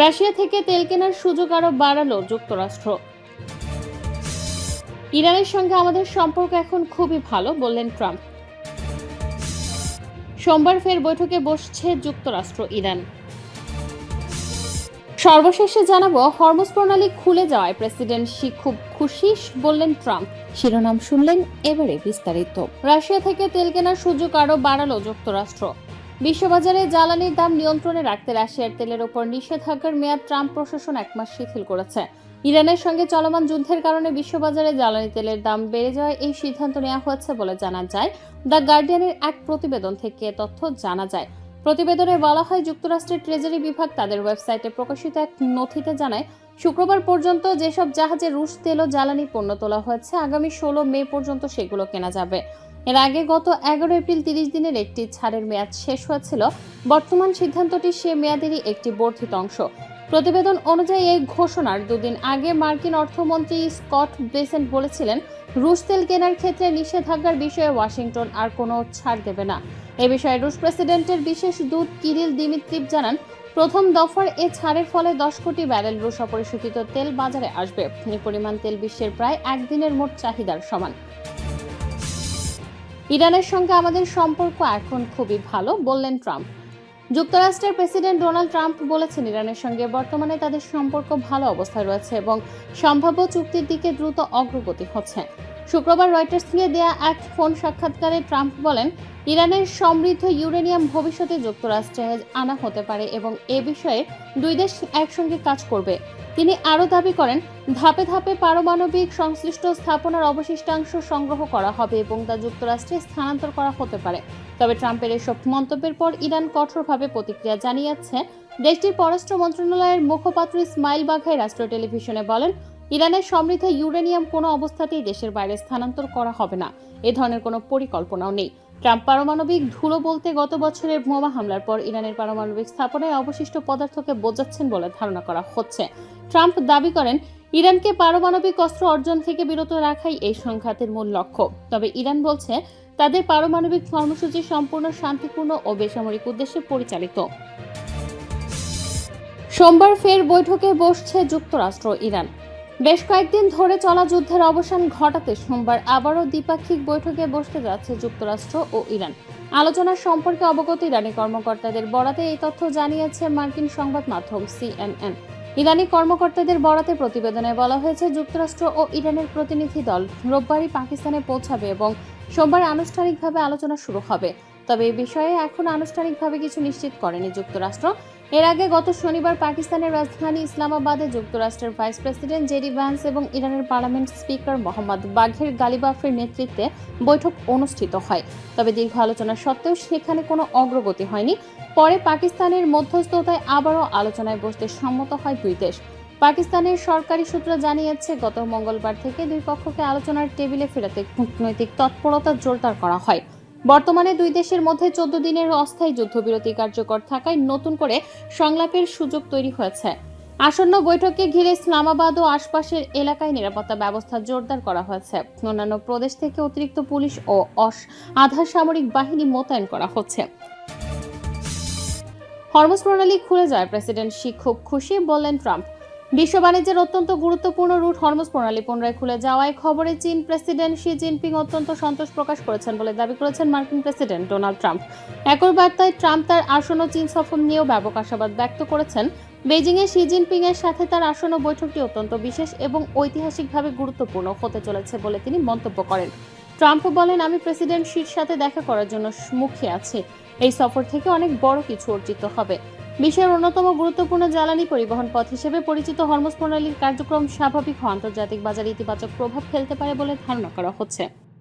Russia থেকে তেল কেনার সুযোগ আরো বাড়ালো যুক্তরাষ্ট্র। ইরানের সঙ্গে আমাদের সম্পর্ক এখন খুবই ভালো, বললেন ট্রাম্প। সোমবার ফের বৈঠকে বসছে যুক্তরাষ্ট্র ইরান। সর্বশেষে জানাবো, হরমুজ প্রণালী খুলে যাওয়ায় প্রেসিডেন্ট শি খুব খুশি, বললেন ট্রাম্প। শিরোনাম শুনলেন, এবারে বিস্তারিত। রাশিয়া থেকে তেল কেনার সুযোগ আরো বাড়ালো যুক্তরাষ্ট্র। বিশ্ববাজারে জ্বালানির দাম নিয়ন্ত্রণে রাখতে রাশিয়ার তেলের ওপর নিষেধাজ্ঞার মেয়াদ ট্রাম্প প্রশাসন 1 মাস শিথিল করেছে। ইরানের সঙ্গে চলমান যুদ্ধের কারণে বিশ্ববাজারে জ্বালানি তেলের দাম বেড়ে যাওয়ায় এই সিদ্ধান্ত নেওয়া হয়েছে বলে জানা যায়। দ্য গার্ডিয়ানের এক প্রতিবেদন থেকে তথ্য জানা যায়। প্রতিবেদনে বলা হয়, যুক্তরাষ্ট্রের ট্রেজারি বিভাগ তাদের ওয়েবসাইটে প্রকাশিত এক নথিতে জানায়, শুক্রবার পর্যন্ত যেসব জাহাজে রুশ তেল ও জ্বালানি পণ্য তোলা হয়েছে, আগামী 16 মে পর্যন্ত সেগুলো কেনা যাবে। এর আগে গত 11 এপ্রিল 30 দিনের একটি ছাড়ের মেয়াদ শেষ হয়েছিল। বর্তমান সিদ্ধান্তটি সে মেয়াদেরই একটি বর্ধিত অংশ। প্রতিবেদন অনুযায়ী এই ঘোষণার দুদিন আগে মার্কিন অর্থমন্ত্রী স্কট বেসেন্ট বলেছিলেন, রুশ তেল কেনার ক্ষেত্রে নিষেধাজ্ঞার বিষয়ে ওয়াশিংটন আর কোনো ছাড় দেবে না। এ বিষয়ে রুশ প্রেসিডেন্টের বিশেষ দূত কিরিল দিমিত্রিভ জানান, প্রথম দফার এ ছাড়ের ফলে 10 কোটি ব্যারেল রুশ অপরিশোধিত তেল বাজারে আসবে। এই পরিমাণ তেল বিশ্বের প্রায় একদিনের মোট চাহিদার সমান। ইরানের সঙ্গে আমাদের সম্পর্ক এখন খুবই ভালো, বললেন ট্রাম্প। যুক্তরাষ্ট্রের প্রেসিডেন্ট ডোনাল্ড ট্রাম্প বলেছেন, ইরানের সঙ্গে বর্তমানে তাদের সম্পর্ক ভালো অবস্থায় রয়েছে এবং সম্ভাব্য চুক্তির দিকে দ্রুত অগ্রগতি হচ্ছে। শুক্রবার রয়টার্সকে দেয়া এক ফোন সাক্ষাৎকারে ট্রাম্প বলেন, ইরানের সমৃদ্ধ ইউরেনিয়াম ভবিষ্যতে যুক্তরাষ্ট্রে আনা হতে পারে এবং এ বিষয়ে দুই দেশ একসঙ্গে কাজ করবে। তিনি আরও দাবি করেন, ধাপে ধাপে পারমাণবিক সংশ্লিষ্ট স্থাপনার অবশিষ্টাংশ সংগ্রহ করা হবে এবং তা যুক্তরাষ্ট্রে স্থানান্তর করা হতে পারে। তবে ট্রাম্পের এসব মন্তব্যের পর ইরান কঠোরভাবে প্রতিক্রিয়া জানিয়েছে। দেশটির পররাষ্ট্র মন্ত্রণালয়ের মুখপাত্র ইসমাইল বাঘাই রাষ্ট্রীয় টেলিভিশনে বলেন, ইরানের সমৃদ্ধ ইউরেনিয়াম কোনো অবস্থাতেই দেশের বাইরে স্থানান্তর করা হবে না। এ ধরনের কোনো পরিকল্পনাও নেই। ট্রাম্প পারমাণবিক ধুলো বলতে গত বছরের বোমা হামলার পর ইরানের পারমাণবিক স্থাপনায় অবশিষ্ট পদার্থকে বোঝাচ্ছেন বলে ধারণা করা হচ্ছে। ট্রাম্প দাবি করেন, ইরানকে পারমাণবিক অস্ত্র অর্জন থেকে বিরত রাখাই এই সংঘাতের মূল লক্ষ্য। তবে ইরান বলছে, তাদের পারমাণবিক কর্মসূচি সম্পূর্ণ শান্তিপূর্ণ ও বেসামরিক উদ্দেশ্যে পরিচালিত। সোমবার ফের বৈঠকে বসছে যুক্তরাষ্ট্র ইরান। বেশ কয়েকদিন ধরে চলা যুদ্ধের অবসান ঘটাতে সোমবার আবারও দ্বিপাক্ষিক বৈঠকে বসতে যাচ্ছে যুক্তরাষ্ট্র ও ইরান। আলোচনার সম্পর্কে অবগত ইরানি কর্মকর্তাদের বরাতে এই তথ্য জানিয়েছে মার্কিন সংবাদ মাধ্যম CNN। ইরানি কর্মকর্তাদের বরাতে প্রতিবেদনে বলা হয়েছে, যুক্তরাষ্ট্র ও ইরানের প্রতিনিধি দল রোববারই পাকিস্তানে পৌঁছাবে এবং সোমবার আনুষ্ঠানিকভাবে আলোচনা শুরু হবে। তবে এই বিষয়ে এখন আনুষ্ঠানিকভাবে কিছু নিশ্চিত করেনি যুক্তরাষ্ট্র। এর আগে গত শনিবার পাকিস্তানের রাজধানী ইসলামাবাদে যুক্তরাষ্ট্রের ভাইস প্রেসিডেন্ট জেডি ভ্যান্স এবং ইরানের পার্লামেন্ট স্পিকার মোহাম্মদ বাঘের গালিবাফের নেতৃত্বে বৈঠক অনুষ্ঠিত হয়। তবে দীর্ঘ আলোচনা সত্ত্বেও সেখানে কোনো অগ্রগতি হয়নি। পরে পাকিস্তানের মধ্যস্থতায় আবারও আলোচনায় বসতে সম্মত হয় দুই দেশ। পাকিস্তানের সরকারি সূত্র জানিয়েছে, গত মঙ্গলবার থেকে দুই পক্ষকে আলোচনার টেবিলে ফেরাতে কূটনৈতিক তৎপরতা জোরদার করা হয়। বর্তমানে দুই দেশের মধ্যে 14 দিনের অস্থায়ী যুদ্ধবিরতি কার্যকর থাকায় নতুন করে সংলাপের সুযোগ তৈরি হয়েছে। আসন্ন বৈঠককে ঘিরে ইসলামাবাদ ও আশপাশের এলাকায় নিরাপত্তা ব্যবস্থা জোরদার করা হয়েছে। অন্যান্য প্রদেশ থেকে অতিরিক্ত পুলিশ ও আধা সামরিক বাহিনী মোতায়েন করা হচ্ছে। হরমুজ প্রণালী খুলে যায় প্রেসিডেন্ট শি খুব খুশি, বললেন ট্রাম্প। বিশ্ব বাণিজ্যের অত্যন্ত গুরুত্বপূর্ণ রুট হরমুজ প্রণালী পুনরায় খুলে যাওয়ায় খবরে চীন প্রেসিডেন্ট শি জিনপিং অত্যন্ত সন্তোষ প্রকাশ করেছেন বলে দাবি করেছেন মার্কিন প্রেসিডেন্ট ডোনাল্ড ট্রাম্প। একই বার্তায় ট্রাম্প তার আসন্ন চীন সফর নিয়েও ব্যাপক আশাবাদ ব্যক্ত করেছেন। বেজিংয়ে শি জিনপিং এর সাথে তার আসন্ন বৈঠকটি অত্যন্ত বিশেষ এবং ঐতিহাসিকভাবে গুরুত্বপূর্ণ হতে চলেছে বলে তিনি মন্তব্য করেন। ট্রাম্প বলেন, আমি প্রেসিডেন্ট শির সাথে দেখা করার জন্য মুখিয়ে আছি। এই সফর থেকে অনেক বড় কিছু অর্জিত হবে। বিশ্বের অন্যতম গুরুত্বপূর্ণ জ্বালানি পরিবহন পথ হিসেবে পরিচিত হরমুজ প্রণালীর কার্যক্রম স্বাভাবিক ও আন্তর্জাতিক বাজারে ইতিবাচক প্রভাব ফেলতে পারে বলে ধারণা করা হচ্ছে।